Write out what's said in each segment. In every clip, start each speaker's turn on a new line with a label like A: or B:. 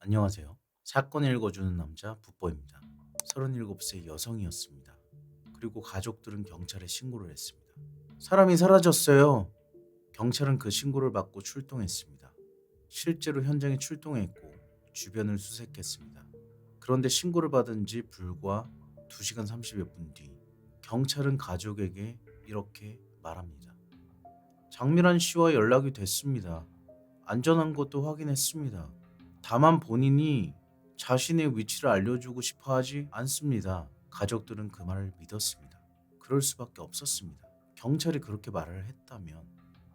A: 안녕하세요. 사건 읽어주는 남자 북보입니다. 37세 여성이었습니다. 그리고 가족들은 경찰에 신고를 했습니다. 사람이 사라졌어요. 경찰은 그 신고를 받고 출동했습니다. 실제로 현장에 출동했고 주변을 수색했습니다. 그런데 신고를 받은 지 불과 2시간 30여 분 뒤, 경찰은 가족에게 이렇게 말합니다. 장미란 씨와 연락이 됐습니다. 안전한 것도 확인했습니다. 다만 본인이 자신의 위치를 알려주고 싶어 하지 않습니다. 가족들은 그 말을 믿었습니다. 그럴 수밖에 없었습니다. 경찰이 그렇게 말을 했다면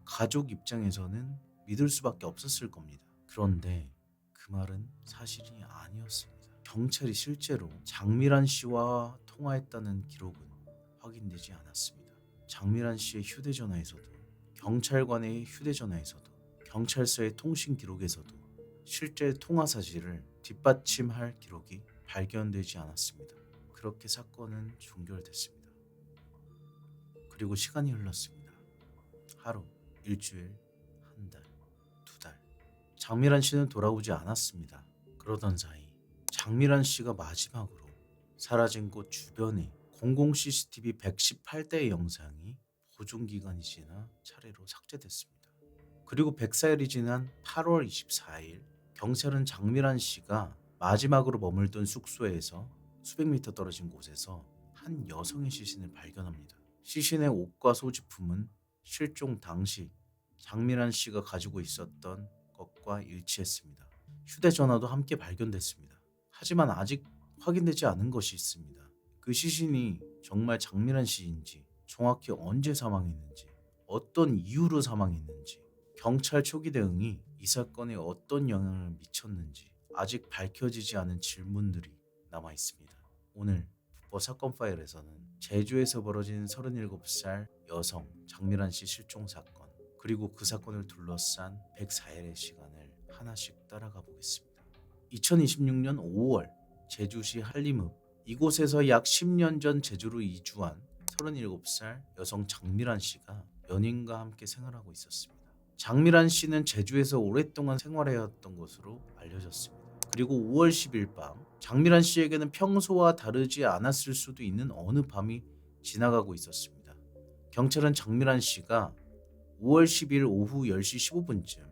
A: 가족 입장에서는 믿을 수밖에 없었을 겁니다. 그런데 그 말은 사실이 아니었습니다. 경찰이 실제로 장미란 씨와 통화했다는 기록은 확인되지 않았습니다. 장미란 씨의 휴대전화에서도, 경찰관의 휴대전화에서도, 경찰서의 통신 기록에서도 실제 통화 사실을 뒷받침할 기록이 발견되지 않았습니다. 그렇게 사건은 종결됐습니다. 그리고 시간이 흘렀습니다. 하루, 일주일, 한 달, 두 달. 장미란 씨는 돌아오지 않았습니다. 그러던 사이 장미란 씨가 마지막으로 사라진 곳 주변에 공공 CCTV 118대의 영상이 보존 기간이 지나 차례로 삭제됐습니다. 그리고 104일이 지난 8월 24일 경찰은 장미란 씨가 마지막으로 머물던 숙소에서 수백 미터 떨어진 곳에서 한 여성의 시신을 발견합니다. 시신의 옷과 소지품은 실종 당시 장미란 씨가 가지고 있었던 것과 일치했습니다. 휴대전화도 함께 발견됐습니다. 하지만 아직 확인되지 않은 것이 있습니다. 그 시신이 정말 장미란 씨인지, 정확히 언제 사망했는지, 어떤 이유로 사망했는지, 경찰 초기 대응이 이 사건에 어떤 영향을 미쳤는지 아직 밝혀지지 않은 질문들이 남아 있습니다. 오늘 북버 사건 파일에서는 제주에서 벌어진 37살 여성 장미란 씨 실종 사건, 그리고 그 사건을 둘러싼 104일의 시간을 하나씩 따라가 보겠습니다. 2026년 5월 제주시 한림읍, 이곳에서 약 10년 전 제주로 이주한 37살 여성 장미란 씨가 연인과 함께 생활하고 있었습니다. 장미란 씨는 제주에서 오랫동안 생활해왔던 것으로 알려졌습니다. 그리고 5월 10일 밤 장미란 씨에게는 평소와 다르지 않았을 수도 있는 어느 밤이 지나가고 있었습니다. 경찰은 장미란 씨가 5월 10일 오후 10시 15분쯤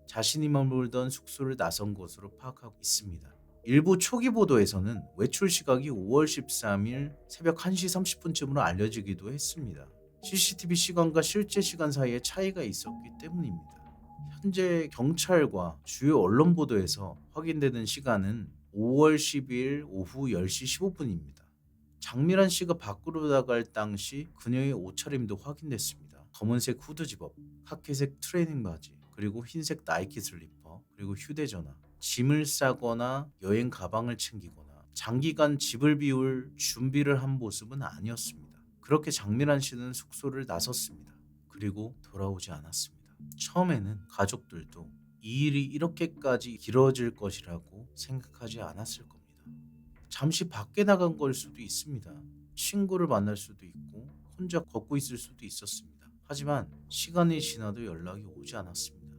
A: 자신이 머물던 숙소를 나선 것으로 파악하고 있습니다. 일부 초기 보도에서는 외출 시각이 5월 13일 새벽 1시 30분쯤으로 알려지기도 했습니다. CCTV 시간과 실제 시간 사이에 차이가 있었기 때문입니다. 현재 경찰과 주요 언론 보도에서 확인되는 시간은 5월 10일 오후 10시 15분입니다. 장미란 씨가 밖으로 나갈 당시 그녀의 옷차림도 확인됐습니다. 검은색 후드 집업, 카키색 트레이닝 바지, 그리고 흰색 나이키 슬리퍼, 그리고 휴대전화, 짐을 싸거나 여행 가방을 챙기거나 장기간 집을 비울 준비를 한 모습은 아니었습니다. 그렇게 장미란 씨는 숙소를 나섰습니다. 그리고 돌아오지 않았습니다. 처음에는 가족들도 이 일이 이렇게까지 길어질 것이라고 생각하지 않았을 겁니다. 잠시 밖에 나간 걸 수도 있습니다. 친구를 만날 수도 있고 혼자 걷고 있을 수도 있었습니다. 하지만 시간이 지나도 연락이 오지 않았습니다.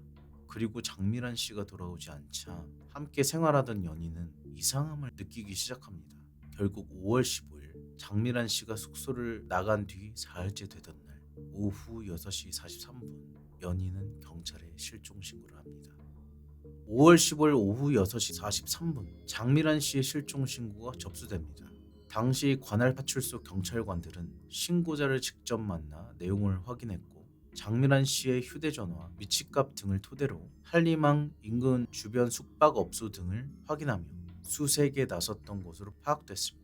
A: 그리고 장미란 씨가 돌아오지 않자 함께 생활하던 연인은 이상함을 느끼기 시작합니다. 결국 5월 15일 장미란 씨가 숙소를 나간 뒤 사흘째 되던 날 오후 6시 43분 연인은 경찰에 실종 신고를 합니다. 5월 15일 오후 6시 43분 장미란 씨의 실종 신고가 접수됩니다. 당시 관할 파출소 경찰관들은 신고자를 직접 만나 내용을 확인했고 장미란 씨의 휴대전화, 위치값 등을 토대로 한림항 인근 주변 숙박업소 등을 확인하며 수색에 나섰던 것으로 파악됐습니다.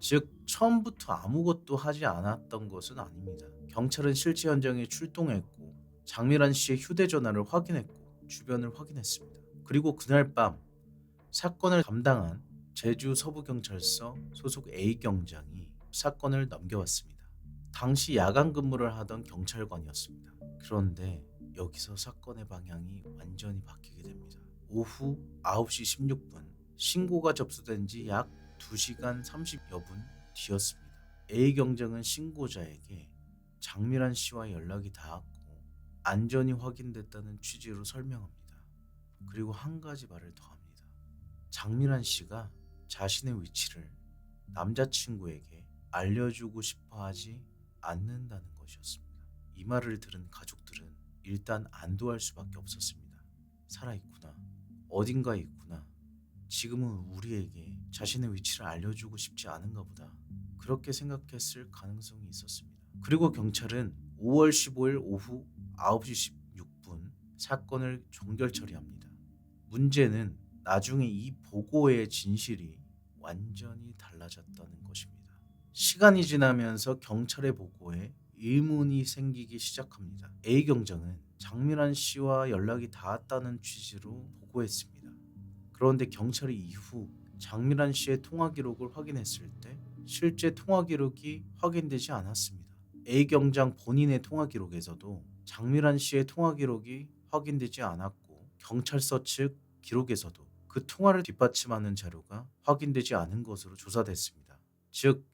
A: 즉 처음부터 아무것도 하지 않았던 것은 아닙니다. 경찰은 실제 현장에 출동했고 장미란 씨의 휴대전화를 확인했고 주변을 확인했습니다. 그리고 그날 밤 사건을 담당한 제주 서부경찰서 소속 A경장이 사건을 넘겨왔습니다. 당시 야간 근무를 하던 경찰관이었습니다. 그런데 여기서 사건의 방향이 완전히 바뀌게 됩니다. 오후 9시 16분 신고가 접수된 지 약 2시간 30여 분 뒤였습니다. A경장은 신고자에게 장미란 씨와 연락이 닿았고 안전이 확인됐다는 취지로 설명합니다. 그리고 한 가지 말을 더 합니다. 장미란 씨가 자신의 위치를 남자친구에게 알려주고 싶어 하지 않는다는 것이었습니다. 이 말을 들은 가족들은 일단 안도할 수밖에 없었습니다. 살아있구나. 어딘가에 있구나. 지금은 우리에게 자신의 위치를 알려주고 싶지 않은가 보다. 그렇게 생각했을 가능성이 있었습니다. 그리고 경찰은 5월 15일 오후 9시 16분 사건을 종결 처리합니다. 문제는 나중에 이 보고의 진실이 완전히 달라졌다는 것입니다. 시간이 지나면서 경찰의 보고에 의문이 생기기 시작합니다. A 경장은 장미란 씨와 연락이 닿았다는 취지로 보고했습니다. 그런데 경찰이 이후 장미란 씨의 통화 기록을 확인했을 때 실제 통화 기록이 확인되지 않았습니다. A 경장 본인의 통화 기록에서도 장미란 씨의 통화 기록이 확인되지 않았고 경찰서 측 기록에서도 그 통화를 뒷받침하는 자료가 확인되지 않은 것으로 조사됐습니다. 즉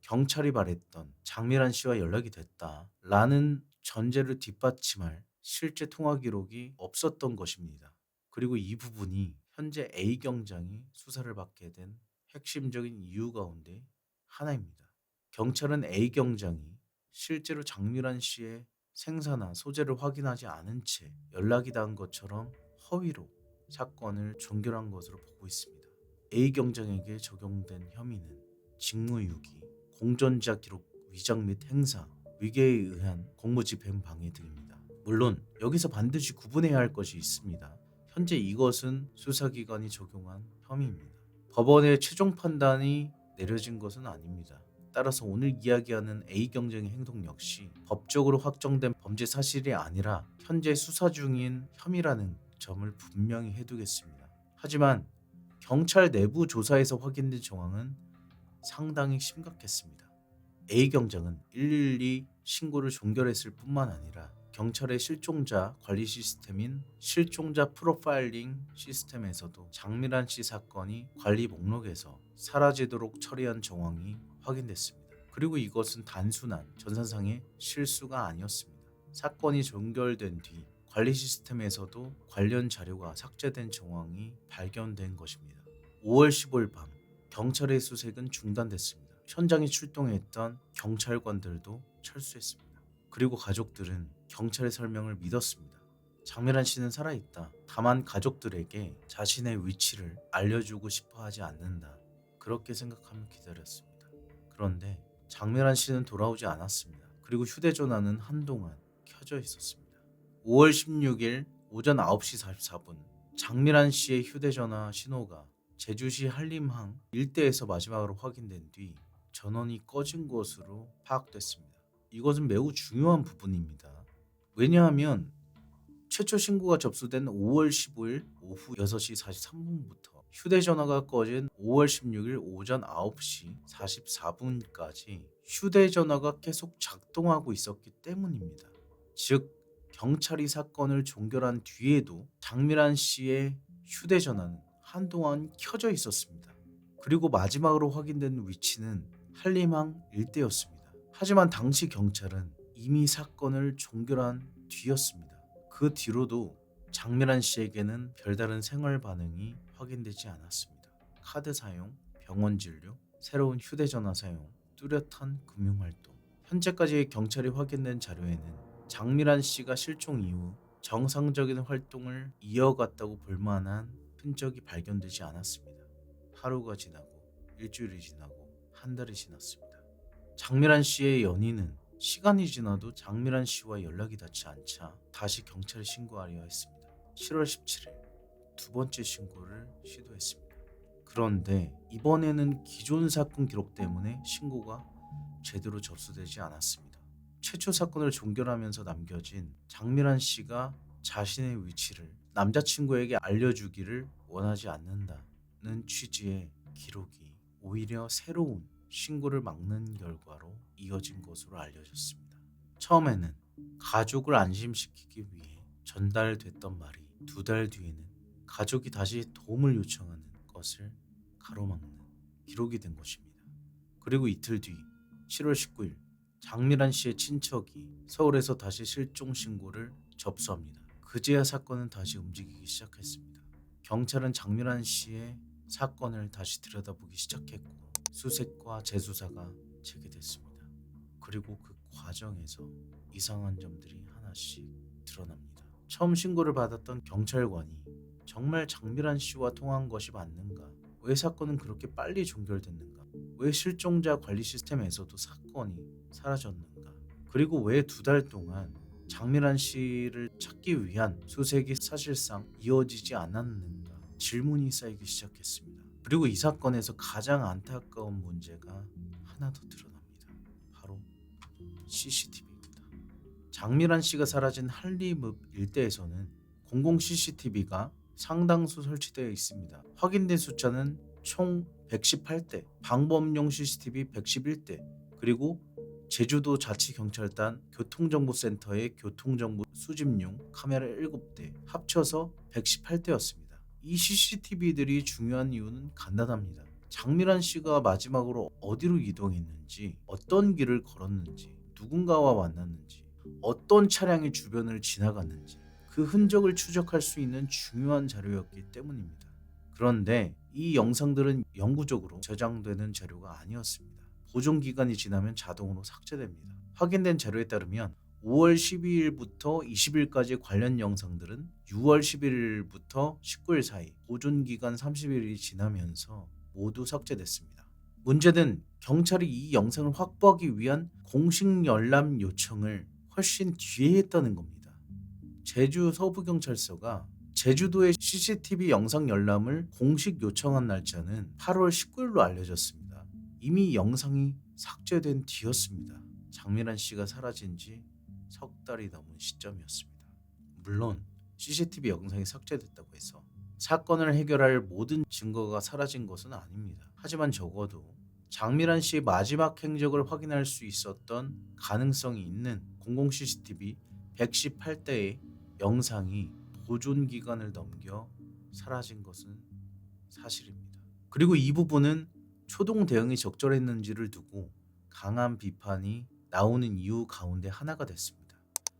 A: 경찰이 말했던 장미란 씨와 연락이 됐다라는 전제를 뒷받침할 실제 통화 기록이 없었던 것입니다. 그리고 이 부분이 현재 A 경장이 수사를 받게 된 핵심적인 이유 가운데 하나입니다. 경찰은 A 경장이 실제로 장미란 씨의 생사나 소재를 확인하지 않은 채 연락이 닿은 것처럼 허위로 사건을 종결한 것으로 보고 있습니다. A 경장에게 적용된 혐의는 직무유기, 공전자 기록 위장 및 행사, 위계에 의한 공무집행 방해 등입니다. 물론 여기서 반드시 구분해야 할 것이 있습니다. 현재 이것은 수사기관이 적용한 혐의입니다. 법원의 최종 판단이 내려진 것은 아닙니다. 따라서 오늘 이야기하는 A 경쟁의 행동 역시 법적으로 확정된 범죄 사실이 아니라 현재 수사 중인 혐의라는 점을 분명히 해두겠습니다. 하지만 경찰 내부 조사에서 확인된 정황은 상당히 심각했습니다. A 경장은 112 신고를 종결했을 뿐만 아니라 경찰의 실종자 관리 시스템인 실종자 프로파일링 시스템에서도 장미란 씨 사건이 관리 목록에서 사라지도록 처리한 정황이 확인됐습니다. 그리고 이것은 단순한 전산상의 실수가 아니었습니다. 사건이 종결된 뒤 관리 시스템에서도 관련 자료가 삭제된 정황이 발견된 것입니다. 5월 15일 밤 경찰의 수색은 중단됐습니다. 현장에 출동했던 경찰관들도 철수했습니다. 그리고 가족들은 경찰의 설명을 믿었습니다. 장미란 씨는 살아있다. 다만 가족들에게 자신의 위치를 알려주고 싶어 하지 않는다. 그렇게 생각하며 기다렸습니다. 그런데 장미란 씨는 돌아오지 않았습니다. 그리고 휴대전화는 한동안 켜져 있었습니다. 5월 16일 오전 9시 44분 장미란 씨의 휴대전화 신호가 제주시 한림항 일대에서 마지막으로 확인된 뒤 전원이 꺼진 것으로 파악됐습니다. 이것은 매우 중요한 부분입니다. 왜냐하면 최초 신고가 접수된 5월 15일 오후 6시 43분부터 휴대전화가 꺼진 5월 16일 오전 9시 44분까지 휴대전화가 계속 작동하고 있었기 때문입니다. 즉 경찰이 사건을 종결한 뒤에도 장미란 씨의 휴대전화는 한동안 켜져 있었습니다. 그리고 마지막으로 확인된 위치는 한림항 일대였습니다. 하지만 당시 경찰은 이미 사건을 종결한 뒤였습니다. 그 뒤로도 장미란 씨에게는 별다른 생활 반응이 확인되지 않았습니다. 카드 사용, 병원 진료, 새로운 휴대전화 사용, 뚜렷한 금융활동. 현재까지 경찰이 확인된 자료에는 장미란 씨가 실종 이후 정상적인 활동을 이어갔다고 볼 만한 흔적이 발견되지 않았습니다. 하루가 지나고 일주일이 지나고 한 달이 지났습니다. 장미란 씨의 연인은 시간이 지나도 장미란 씨와 연락이 닿지 않자 다시 경찰에 신고하려 했습니다. 7월 17일 두 번째 신고를 시도했습니다. 그런데 이번에는 기존 사건 기록 때문에 신고가 제대로 접수되지 않았습니다. 최초 사건을 종결하면서 남겨진 장미란 씨가 자신의 위치를 남자친구에게 알려주기를 원하지 않는다는 취지의 기록이 오히려 새로운 신고를 막는 결과로 이어진 것으로 알려졌습니다. 처음에는 가족을 안심시키기 위해 전달됐던 말이 2달 뒤에는 가족이 다시 도움을 요청하는 것을 가로막는 기록이 된 것입니다. 그리고 이틀 뒤 7월 19일 장미란 씨의 친척이 서울에서 다시 실종 신고를 접수합니다. 그제야 사건은 다시 움직이기 시작했습니다. 경찰은 장미란 씨의 사건을 다시 들여다보기 시작했고 수색과 재수사가 재개됐습니다. 그리고 그 과정에서 이상한 점들이 하나씩 드러납니다. 처음 신고를 받았던 경찰관이 정말 장미란 씨와 통한 것이 맞는가? 왜 사건은 그렇게 빨리 종결됐는가? 왜 실종자 관리 시스템에서도 사건이 사라졌는가? 그리고 왜 2달 동안 장미란 씨를 찾기 위한 수색이 사실상 이어지지 않았는가? 질문이 쌓이기 시작했습니다. 그리고 이 사건에서 가장 안타까운 문제가 하나 더 드러납니다. 바로 CCTV입니다. 장미란 씨가 사라진 한림읍 일대에서는 공공 CCTV가 상당수 설치되어 있습니다. 확인된 숫자는 총 118대, 방범용 CCTV 111대, 그리고 제주도 자치경찰단 교통정보센터의 교통정보 수집용 카메라 7대, 합쳐서 118대였습니다. 이 CCTV들이 중요한 이유는 간단합니다. 장미란 씨가 마지막으로 어디로 이동했는지, 어떤 길을 걸었는지, 누군가와 만났는지, 어떤 차량이 주변을 지나갔는지 그 흔적을 추적할 수 있는 중요한 자료였기 때문입니다. 그런데 이 영상들은 영구적으로 저장되는 자료가 아니었습니다. 보존 기간이 지나면 자동으로 삭제됩니다. 확인된 자료에 따르면 5월 12일부터 20일까지 관련 영상들은 6월 11일부터 19일 사이 보존 기간 30일이 지나면서 모두 삭제됐습니다. 문제는 경찰이 이 영상을 확보하기 위한 공식 열람 요청을 훨씬 뒤에 했다는 겁니다. 제주 서부경찰서가 제주도의 CCTV 영상 열람을 공식 요청한 날짜는 8월 19일로 알려졌습니다. 이미 영상이 삭제된 뒤였습니다. 장미란 씨가 사라진 지 석 달이 넘은 시점이었습니다. 물론 CCTV 영상이 삭제됐다고 해서 사건을 해결할 모든 증거가 사라진 것은 아닙니다. 하지만 적어도 장미란 씨의 마지막 행적을 확인할 수 있었던 가능성이 있는 공공 CCTV 118대의 영상이 보존 기간을 넘겨 사라진 것은 사실입니다. 그리고 이 부분은 초동 대응이 적절했는지를 두고 강한 비판이 나오는 이유 가운데 하나가 됐습니다.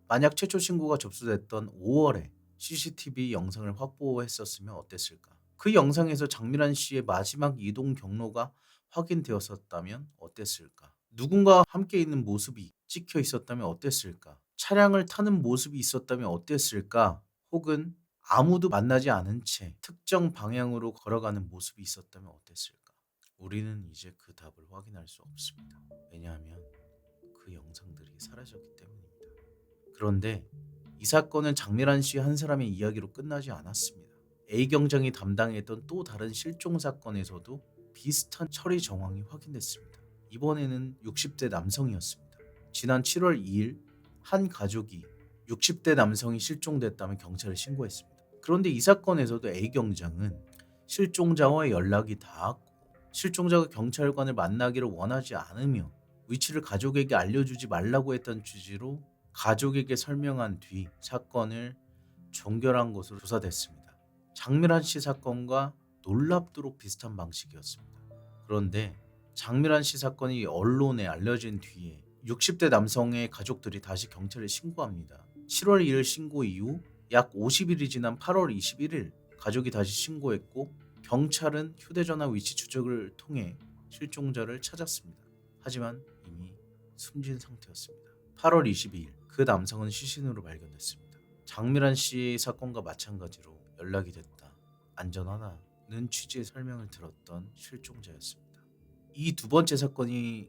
A: 만약 최초 신고가 접수됐던 5월에 CCTV 영상을 확보했었으면 어땠을까? 그 영상에서 장미란 씨의 마지막 이동 경로가 확인되었었다면 어땠을까? 누군가와 함께 있는 모습이 찍혀 있었다면 어땠을까? 차량을 타는 모습이 있었다면 어땠을까? 혹은 아무도 만나지 않은 채 특정 방향으로 걸어가는 모습이 있었다면 어땠을까? 우리는 이제 그 답을 확인할 수 없습니다. 왜냐하면 그 영상들이 사라졌기 때문입니다. 그런데 이 사건은 장미란 씨 한 사람의 이야기로 끝나지 않았습니다. A 경장이 담당했던 또 다른 실종 사건에서도 비슷한 처리 정황이 확인됐습니다. 이번에는 60대 남성이었습니다. 지난 7월 2일 한 가족이 60대 남성이 실종됐다며 경찰에 신고했습니다. 그런데 이 사건에서도 A 경장은 실종자와의 연락이 닿았고 실종자가 경찰관을 만나기를 원하지 않으며 위치를 가족에게 알려주지 말라고 했던 취지로 가족에게 설명한 뒤 사건을 종결한 것으로 조사됐습니다. 장미란 씨 사건과 놀랍도록 비슷한 방식이었습니다. 그런데 장미란 씨 사건이 언론에 알려진 뒤에 60대 남성의 가족들이 다시 경찰에 신고합니다. 7월 2일 신고 이후 약 50일이 지난 8월 21일 가족이 다시 신고했고 경찰은 휴대전화 위치 추적을 통해 실종자를 찾았습니다. 하지만 이미 숨진 상태였습니다. 8월 22일 그 남성은 시신으로 발견됐습니다. 장미란 씨 사건과 마찬가지로 연락이 됐다. 안전하다는 취지의 설명을 들었던 실종자였습니다. 이 두 번째 사건이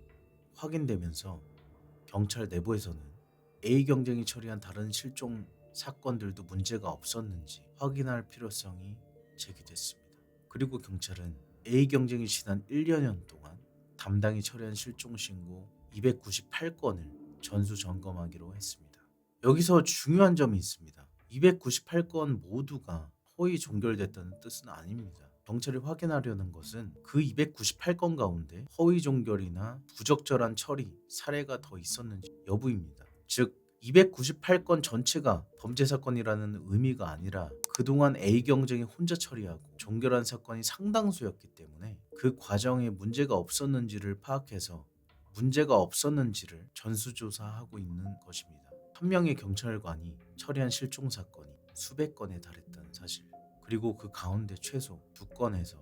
A: 확인되면서 경찰 내부에서는 A 경쟁이 처리한 다른 실종 사건들도 문제가 없었는지 확인할 필요성이 제기됐습니다. 그리고 경찰은 A 경쟁이 지난 1년 동안 담당이 처리한 실종 신고 298건을 전수 점검하기로 했습니다. 여기서 중요한 점이 있습니다. 298건 모두가 허위 종결됐다는 뜻은 아닙니다. 경찰이 확인하려는 것은 그 298건 가운데 허위 종결이나 부적절한 처리 사례가 더 있었는지 여부입니다. 즉 298건 전체가 범죄 사건이라는 의미가 아니라 그동안 A 경쟁이 혼자 처리하고 종결한 사건이 상당수였기 때문에 그 과정에 문제가 없었는지를 파악해서 문제가 없었는지를 전수조사하고 있는 것입니다. 한 명의 경찰관이 처리한 실종 사건이 수백 건에 달했다는 사실, 그리고 그 가운데 최소 2건에서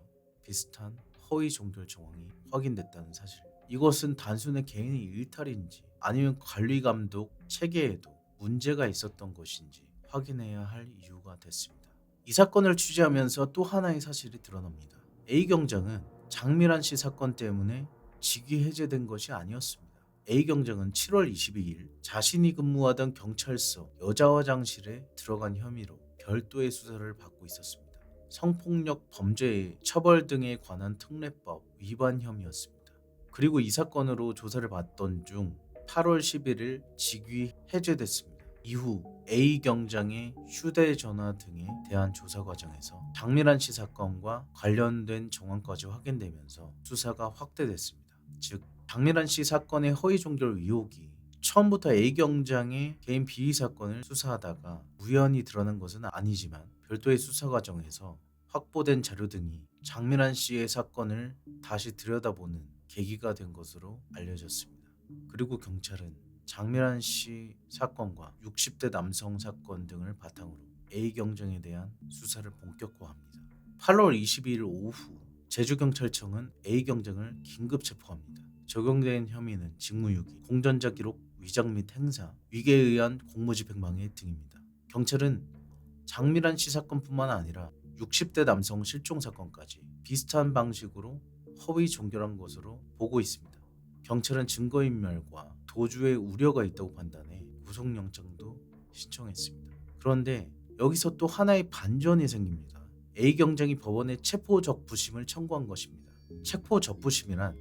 A: 비슷한 허위 종결 정황이 확인됐다는 사실. 이것은 단순히 개인의 일탈인지 아니면 관리 감독 체계에도 문제가 있었던 것인지 확인해야 할 이유가 됐습니다. 이 사건을 취재하면서 또 하나의 사실이 드러납니다. A경장은 장미란 씨 사건 때문에 직위 해제된 것이 아니었습니다. A경장은 7월 22일 자신이 근무하던 경찰서 여자화장실에 들어간 혐의로 별도의 수사를 받고 있었습니다. 성폭력 범죄의 처벌 등에 관한 특례법 위반 혐의였습니다. 그리고 이 사건으로 조사를 받던 중 8월 11일 직위 해제됐습니다. 이후 A 경장의 휴대전화 등에 대한 조사 과정에서 장미란 씨 사건과 관련된 정황까지 확인되면서 수사가 확대됐습니다. 즉 장미란 씨 사건의 허위 종결 의혹이 처음부터 A 경장의 개인 비위 사건을 수사하다가 우연히 드러난 것은 아니지만 별도의 수사 과정에서 확보된 자료 등이 장미란 씨의 사건을 다시 들여다보는 계기가 된 것으로 알려졌습니다. 그리고 경찰은 장미란 씨 사건과 60대 남성 사건 등을 바탕으로 A 경정에 대한 수사를 본격화합니다. 8월 22일 오후 제주경찰청은 A 경정을 긴급 체포합니다. 적용된 혐의는 직무유기, 공전자 기록 위장 및 행사, 위계에 의한 공무집행방해 등입니다. 경찰은 장미란 씨 사건뿐만 아니라 60대 남성 실종 사건까지 비슷한 방식으로 허위 종결한 것으로 보고 있습니다. 경찰은 증거인멸과 도주의 우려가 있다고 판단해 구속영장도 신청했습니다. 그런데 여기서 또 하나의 반전이 생깁니다. A 경장이 법원에 체포 적부심을 청구한 것입니다. 체포 적부심이란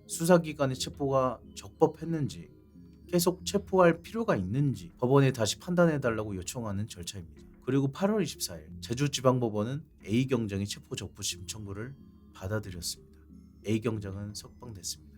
A: 수사기관의 체포가 적법했는지 계속 체포할 필요가 있는지 법원에 다시 판단해달라고 요청하는 절차입니다. 그리고 8월 24일 제주지방법원은 A 경장의 체포 적부심 청구를 받아들였습니다. A 경장은 석방됐습니다.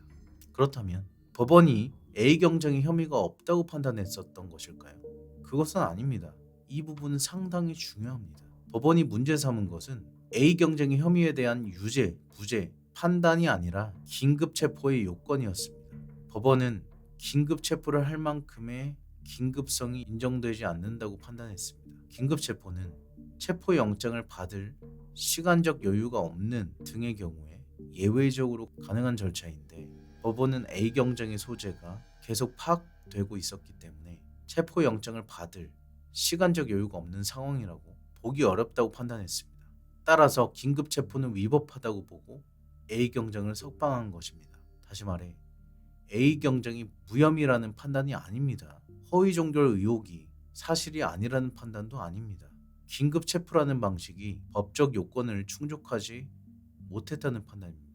A: 그렇다면 법원이 A 경장의 혐의가 없다고 판단했었던 것일까요? 그것은 아닙니다. 이 부분은 상당히 중요합니다. 법원이 문제 삼은 것은 A 경장의 혐의에 대한 유죄, 무죄 판단이 아니라 긴급 체포의 요건이었습니다. 법원은 긴급 체포를 할 만큼의 긴급성이 인정되지 않는다고 판단했습니다. 긴급 체포는 체포 영장을 받을 시간적 여유가 없는 등의 경우에 예외적으로 가능한 절차인데 법원은 A 경장의 소재가 계속 파악되고 있었기 때문에 체포 영장을 받을 시간적 여유가 없는 상황이라고 보기 어렵다고 판단했습니다. 따라서 긴급 체포는 위법하다고 보고 A 경장을 석방한 것입니다. 다시 말해 A 경장이 무혐의라는 판단이 아닙니다. 허위 종결 의혹이 사실이 아니라는 판단도 아닙니다. 긴급 체포라는 방식이 법적 요건을 충족하지 못했다는 판단입니다.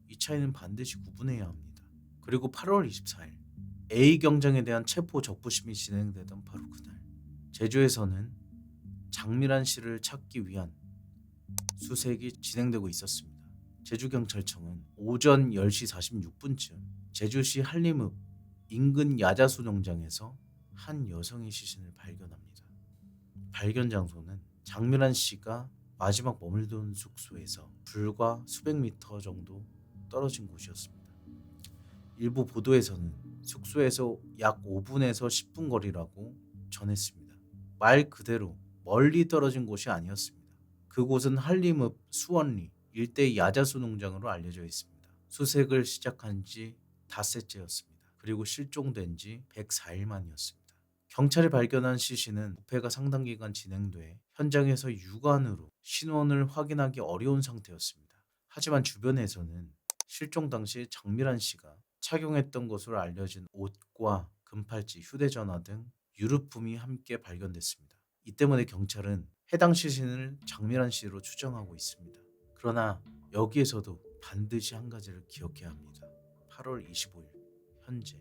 A: 이 차이는 반드시 구분해야 합니다. 그리고 8월 24일 A 경장에 대한 체포 적부심이 진행되던 바로 그날 제주에서는 장미란 씨를 찾기 위한 수색이 진행되고 있었습니다. 제주경찰청은 오전 10시 46분쯤 제주시 한림읍 인근 야자수 농장에서 한 여성의 시신을 발견합니다. 발견 장소는 장미란 씨가 마지막 머물던 숙소에서 불과 수백 미터 정도 떨어진 곳이었습니다. 일부 보도에서는 숙소에서 약 5분에서 10분 거리라고 전했습니다. 말 그대로 멀리 떨어진 곳이 아니었습니다. 그곳은 한림읍 수원리 일대 야자수 농장으로 알려져 있습니다. 수색을 시작한 지 닷새째였습니다. 그리고 실종된 지 104일 만이었습니다. 경찰이 발견한 시신은 부패가 상당 기간 진행돼 현장에서 육안으로 신원을 확인하기 어려운 상태였습니다. 하지만 주변에서는 실종 당시 장미란 씨가 착용했던 것으로 알려진 옷과 금팔찌, 휴대전화 등 유류품이 함께 발견됐습니다. 이 때문에 경찰은 해당 시신을 장미란 씨로 추정하고 있습니다. 그러나 여기에서도 반드시 한 가지를 기억해야 합니다. 8월 25일 현재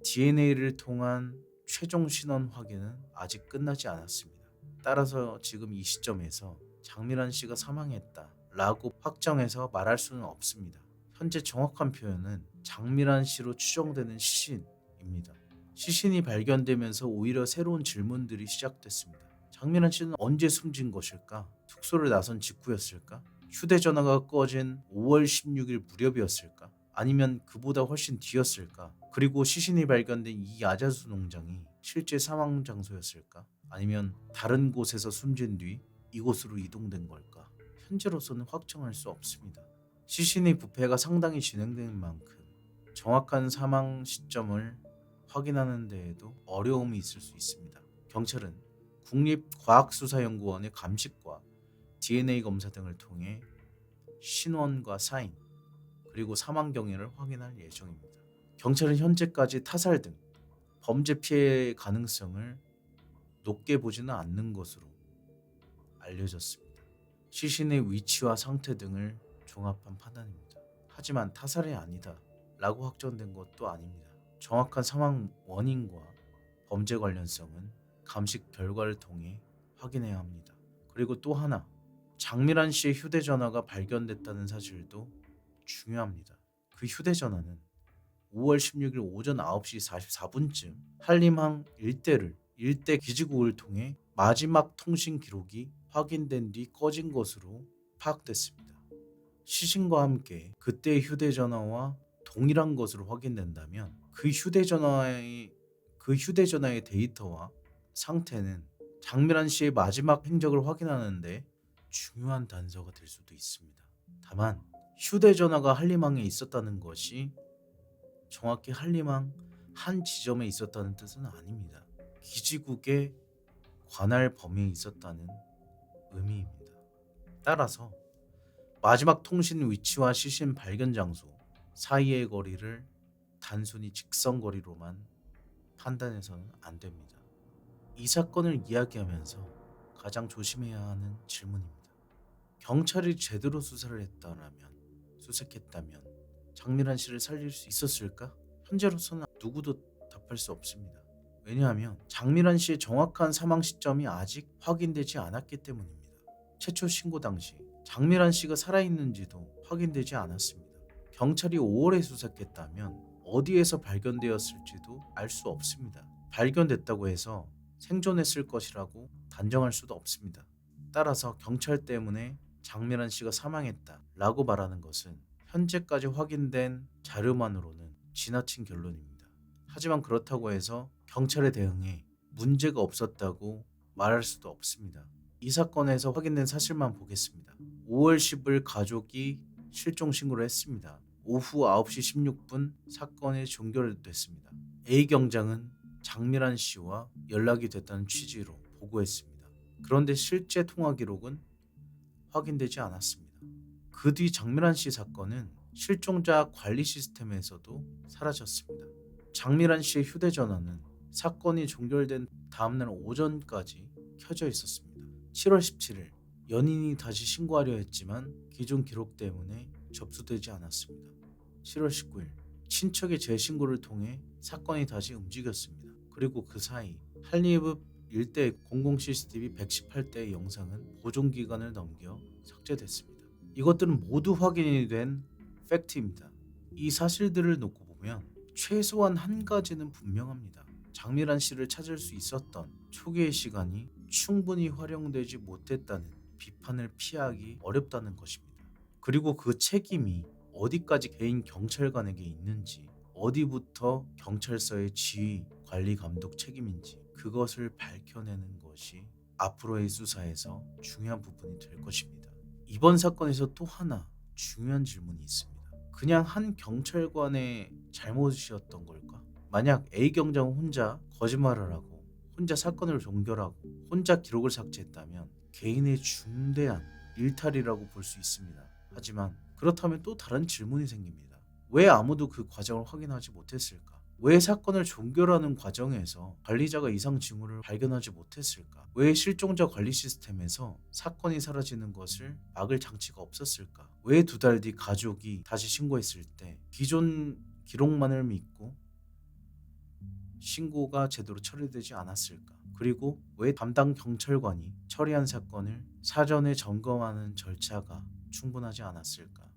A: DNA를 통한 최종 신원 확인은 아직 끝나지 않았습니다. 따라서 지금 이 시점에서 장미란 씨가 사망했다라고 확정해서 말할 수는 없습니다. 현재 정확한 표현은 장미란 씨로 추정되는 시신입니다. 시신이 발견되면서 오히려 새로운 질문들이 시작됐습니다. 장미란 씨는 언제 숨진 것일까? 숙소를 나선 직후였을까? 휴대전화가 꺼진 5월 16일 무렵이었을까? 아니면 그보다 훨씬 뒤였을까? 그리고 시신이 발견된 이 야자수 농장이 실제 사망 장소였을까? 아니면 다른 곳에서 숨진 뒤 이곳으로 이동된 걸까? 현재로서는 확정할 수 없습니다. 시신의 부패가 상당히 진행된 만큼 정확한 사망 시점을 확인하는 데에도 어려움이 있을 수 있습니다. 경찰은 국립과학수사연구원의 감식과 DNA 검사 등을 통해 신원과 사인 그리고 사망 경위를 확인할 예정입니다. 경찰은 현재까지 타살 등 범죄 피해 가능성을 높게 보지는 않는 것으로 알려졌습니다. 시신의 위치와 상태 등을 종합한 판단입니다. 하지만 타살이 아니다 라고 확정된 것도 아닙니다. 정확한 사망 원인과 범죄 관련성은 감식 결과를 통해 확인해야 합니다. 그리고 또 하나, 장미란 씨의 휴대전화가 발견됐다는 사실도 중요합니다. 그 휴대전화는 5월 16일 오전 9시 44분쯤 한림항 일대 기지국을 통해 마지막 통신 기록이 확인된 뒤 꺼진 것으로 파악됐습니다. 시신과 함께 그때의 휴대전화와 동일한 것으로 확인된다면 그 휴대전화의 데이터와 상태는 장미란 씨의 마지막 행적을 확인하는데 중요한 단서가 될 수도 있습니다. 다만 휴대전화가 한림항에 있었다는 것이 정확히 한림항 한 지점에 있었다는 뜻은 아닙니다. 기지국의 관할 범위에 있었다는 의미입니다. 따라서 마지막 통신 위치와 시신 발견 장소 사이의 거리를 단순히 직선 거리로만 판단해서는 안 됩니다. 이 사건을 이야기하면서 가장 조심해야 하는 질문입니다. 경찰이 제대로 수색했다면 장미란 씨를 살릴 수 있었을까? 현재로서는 누구도 답할 수 없습니다. 왜냐하면 장미란 씨의 정확한 사망 시점이 아직 확인되지 않았기 때문입니다. 최초 신고 당시 장미란 씨가 살아있는지도 확인되지 않았습니다. 경찰이 5월에 수색했다면 어디에서 발견되었을지도 알 수 없습니다. 발견됐다고 해서 생존했을 것이라고 단정할 수도 없습니다. 따라서 경찰 때문에 장미란 씨가 사망했다라고 말하는 것은 현재까지 확인된 자료만으로는 지나친 결론입니다. 하지만 그렇다고 해서 경찰의 대응에 문제가 없었다고 말할 수도 없습니다. 이 사건에서 확인된 사실만 보겠습니다. 5월 10일 가족이 실종 신고를 했습니다. 오후 9시 16분 사건이 종결됐습니다. A 경장은 장미란 씨와 연락이 됐다는 취지로 보고했습니다. 그런데 실제 통화 기록은 확인되지 않았습니다. 그 뒤 장미란 씨 사건은 실종자 관리 시스템에서도 사라졌습니다. 장미란 씨의 휴대전화는 사건이 종결된 다음날 오전까지 켜져 있었습니다. 7월 17일 연인이 다시 신고하려 했지만 기존 기록 때문에 접수되지 않았습니다. 7월 19일 친척의 재신고를 통해 사건이 다시 움직였습니다. 그리고 그 사이 한림읍 일대 공공 CCTV 118대의 영상은 보존기간을 넘겨 삭제됐습니다. 이것들은 모두 확인이 된 팩트입니다. 이 사실들을 놓고 보면 최소한 한 가지는 분명합니다. 장미란 씨를 찾을 수 있었던 초기의 시간이 충분히 활용되지 못했다는 비판을 피하기 어렵다는 것입니다. 그리고 그 책임이 어디까지 개인 경찰관에게 있는지, 어디부터 경찰서의 지휘, 관리, 감독 책임인지 그것을 밝혀내는 것이 앞으로의 수사에서 중요한 부분이 될 것입니다. 이번 사건에서 또 하나 중요한 질문이 있습니다. 그냥 한 경찰관의 잘못이었던 걸까? 만약 A 경장은 혼자 거짓말을 하고 혼자 사건을 종결하고 혼자 기록을 삭제했다면 개인의 중대한 일탈이라고 볼 수 있습니다. 하지만 그렇다면 또 다른 질문이 생깁니다. 왜 아무도 그 과정을 확인하지 못했을까? 왜 사건을 종결하는 과정에서 관리자가 이상 징후를 발견하지 못했을까? 왜 실종자 관리 시스템에서 사건이 사라지는 것을 막을 장치가 없었을까? 왜 2달 뒤 가족이 다시 신고했을 때 기존 기록만을 믿고 신고가 제대로 처리되지 않았을까? 그리고 왜 담당 경찰관이 처리한 사건을 사전에 점검하는 절차가 충분하지 않았을까?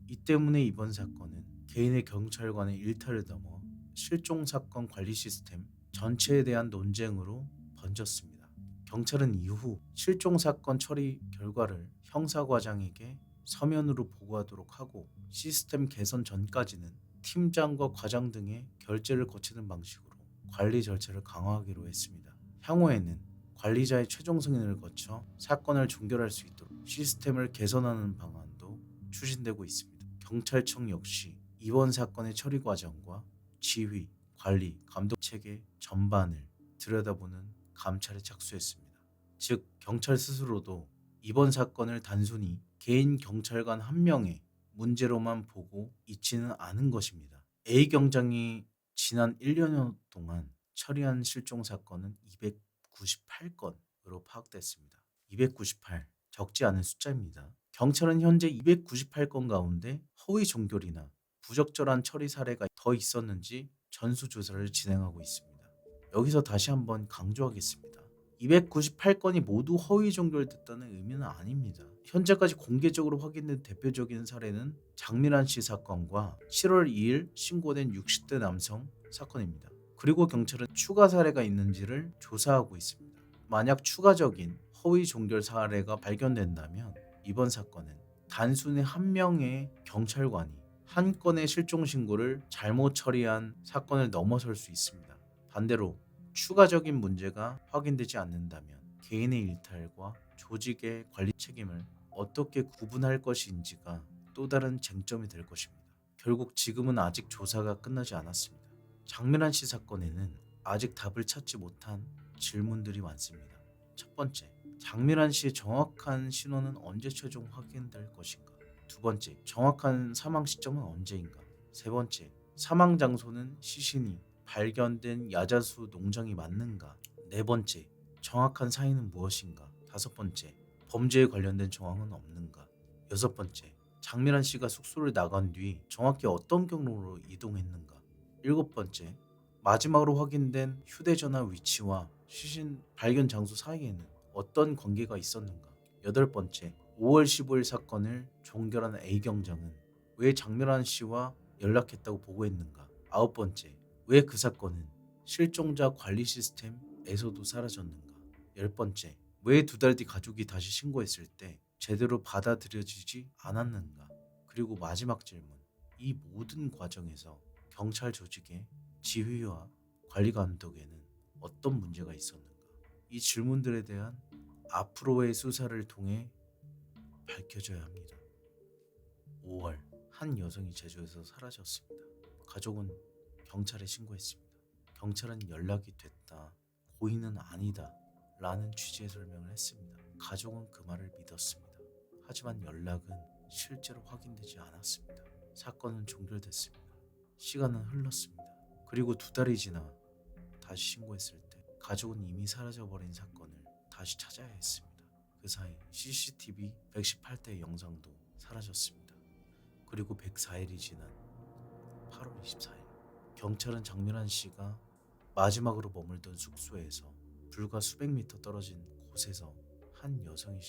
A: 이 때문에 이번 사건은 개인의 경찰관의 일탈을 넘어 실종 사건 관리 시스템 전체에 대한 논쟁으로 번졌습니다. 경찰은 이후 실종 사건 처리 결과를 형사과장에게 서면으로 보고하도록 하고 시스템 개선 전까지는 팀장과 과장 등의 결재를 거치는 방식으로 관리 절차를 강화하기로 했습니다. 향후에는 관리자의 최종 승인을 거쳐 사건을 종결할 수 있도록 시스템을 개선하는 방안도 추진되고 있습니다. 경찰청 역시 이번 사건의 처리 과정과 지휘, 관리, 감독 체계 전반을 들여다보는 감찰에 착수했습니다. 즉, 경찰 스스로도 이번 사건을 단순히 개인 경찰관 한 명의 문제로만 보고 있지는 않은 것입니다. A 경장이 지난 1년여 동안 처리한 실종 사건은 298건으로 파악됐습니다. 298, 적지 않은 숫자입니다. 경찰은 현재 298건 가운데 허위 종결이나 부적절한 처리 사례가 더 있었는지 전수조사를 진행하고 있습니다. 여기서 다시 한번 강조하겠습니다. 298건이 모두 허위 종결됐다는 의미는 아닙니다. 현재까지 공개적으로 확인된 대표적인 사례는 장미란 씨 사건과 7월 2일 신고된 60대 남성 사건입니다. 그리고 경찰은 추가 사례가 있는지를 조사하고 있습니다. 만약 추가적인 허위 종결 사례가 발견된다면 이번 사건은 단순히 한 명의 경찰관이 한 건의 실종 신고를 잘못 처리한 사건을 넘어설 수 있습니다. 반대로 추가적인 문제가 확인되지 않는다면 개인의 일탈과 조직의 관리 책임을 어떻게 구분할 것인지가 또 다른 쟁점이 될 것입니다. 결국 지금은 아직 조사가 끝나지 않았습니다. 장미란 씨 사건에는 아직 답을 찾지 못한 질문들이 많습니다. 첫 번째, 장미란 씨의 정확한 신원은 언제 최종 확인될 것인가? 두 번째, 정확한 사망 시점은 언제인가? 세 번째, 사망 장소는 시신이 발견된 야자수 농장이 맞는가? 네 번째, 정확한 사인은 무엇인가? 다섯 번째, 범죄에 관련된 정황은 없는가? 여섯 번째, 장미란 씨가 숙소를 나간 뒤 정확히 어떤 경로로 이동했는가? 일곱 번째, 마지막으로 확인된 휴대전화 위치와 시신 발견 장소 사이에는 어떤 관계가 있었는가? 여덟 번째, 5월 15일 사건을 종결한 A 경장은 왜 장미란 씨와 연락했다고 보고했는가? 아홉 번째, 왜 그 사건은 실종자 관리 시스템에서도 사라졌는가? 열 번째, 왜 두 달 뒤 가족이 다시 신고했을 때 제대로 받아들여지지 않았는가? 그리고 마지막 질문, 이 모든 과정에서 경찰 조직의 지휘와 관리 감독에는 어떤 문제가 있었는가? 이 질문들에 대한 앞으로의 수사를 통해 밝혀져야 합니다. 5월, 한 여성이 제주에서 사라졌습니다. 가족은 경찰에 신고했습니다. 경찰은 연락이 됐다, 고의는 아니다 라는 취지의 설명을 했습니다. 가족은 그 말을 믿었습니다. 하지만 연락은 실제로 확인되지 않았습니다. 사건은 종결됐습니다. 시간은 흘렀습니다. 그리고 두 달이 지나 다시 신고했을 때 가족은 이미 사라져버린 사건을 다시 찾아야 했습니다. 그 사이 CCTV 118대의 영상도 사라졌습니다. 그리고 104일이 지난 8월 24일, 경찰은 장미란 씨가 마지막으로 머물던 숙소에서 불과 수백 미터 떨어진 곳에서 한 여성의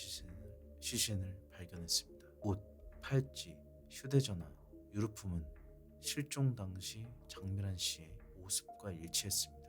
A: 시신을 발견했습니다. 옷, 팔찌, 휴대전화, 유류품은 실종 당시 장미란 씨의 모습과 일치했습니다.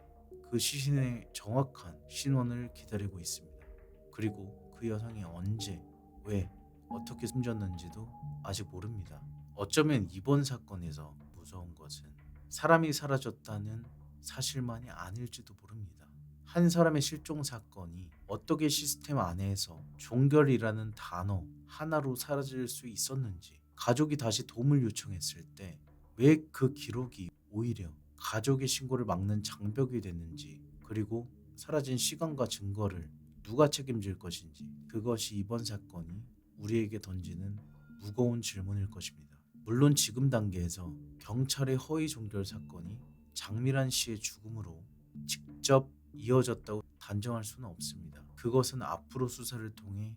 A: 그 시신의 정확한 신원을 기다리고 있습니다. 그리고 그 여성이 언제, 왜, 어떻게 숨졌는지도 아직 모릅니다. 어쩌면 이번 사건에서 무서운 것은 사람이 사라졌다는 사실만이 아닐지도 모릅니다. 한 사람의 실종 사건이 어떻게 시스템 안에서 종결이라는 단어 하나로 사라질 수 있었는지, 가족이 다시 도움을 요청했을 때 왜 그 기록이 오히려 가족의 신고를 막는 장벽이 됐는지, 그리고 사라진 시간과 증거를 누가 책임질 것인지, 그것이 이번 사건이 우리에게 던지는 무거운 질문일 것입니다. 물론 지금 단계에서 경찰의 허위 종결 사건이 장미란 씨의 죽음으로 직접 이어졌다고 단정할 수는 없습니다. 그것은 앞으로 수사를 통해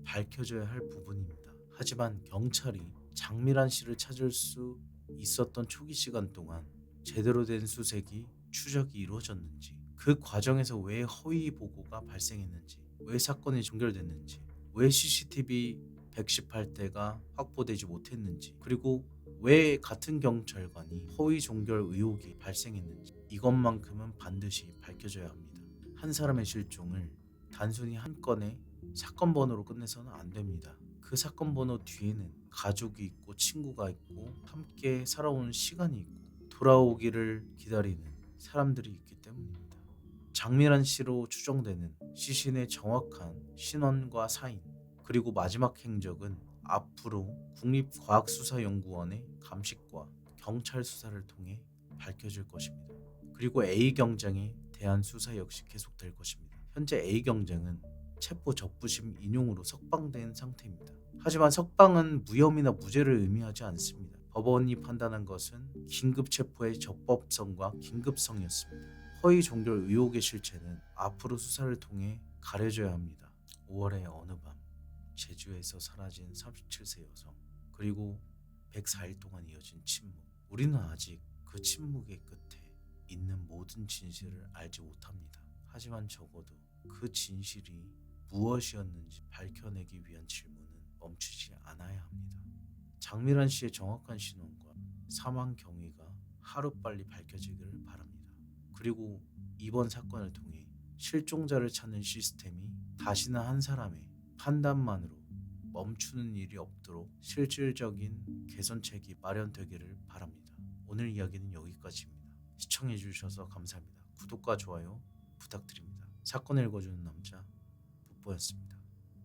A: 밝혀져야 할 부분입니다. 하지만 경찰이 장미란 씨를 찾을 수 있었던 초기 시간 동안 제대로 된 수색이 추적이 이루어졌는지, 그 과정에서 왜 허위 보고가 발생했는지, 왜 사건이 종결됐는지, 왜 CCTV 118대가 확보되지 못했는지, 그리고 왜 같은 경찰관이 허위 종결 의혹이 발생했는지, 이것만큼은 반드시 밝혀져야 합니다. 한 사람의 실종을 단순히 한 건의 사건 번호로 끝내서는 안 됩니다. 그 사건 번호 뒤에는 가족이 있고 친구가 있고 함께 살아온 시간이 있고 돌아오기를 기다리는 사람들이 있기 때문입니다. 장미란 씨로 추정되는 시신의 정확한 신원과 사인, 그리고 마지막 행적은 앞으로 국립과학수사연구원의 감식과 경찰 수사를 통해 밝혀질 것입니다. 그리고 A 경장에 대한 수사 역시 계속될 것입니다. 현재 A 경장은 체포 적부심 인용으로 석방된 상태입니다. 하지만 석방은 무혐의나 무죄를 의미하지 않습니다. 법원이 판단한 것은 긴급 체포의 적법성과 긴급성이었습니다. 허위 종결 의혹의 실체는 앞으로 수사를 통해 가려져야 합니다. 5월의 어느 밤 제주에서 사라진 37세 여성, 그리고 104일 동안 이어진 침묵. 우리는 아직 그 침묵의 끝에 있는 모든 진실을 알지 못합니다. 하지만 적어도 그 진실이 무엇이었는지 밝혀내기 위한 질문은 멈추지 않아야 합니다. 장미란 씨의 정확한 신원과 사망 경위가 하루빨리 밝혀지기를 바랍니다. 그리고 이번 사건을 통해 실종자를 찾는 시스템이 다시는 한 사람의 판단만으로 멈추는 일이 없도록 실질적인 개선책이 마련되기를 바랍니다. 오늘 이야기는 여기까지입니다. 시청해주셔서 감사합니다. 구독과 좋아요 부탁드립니다. 사건을 읽어주는 남자 북보였습니다.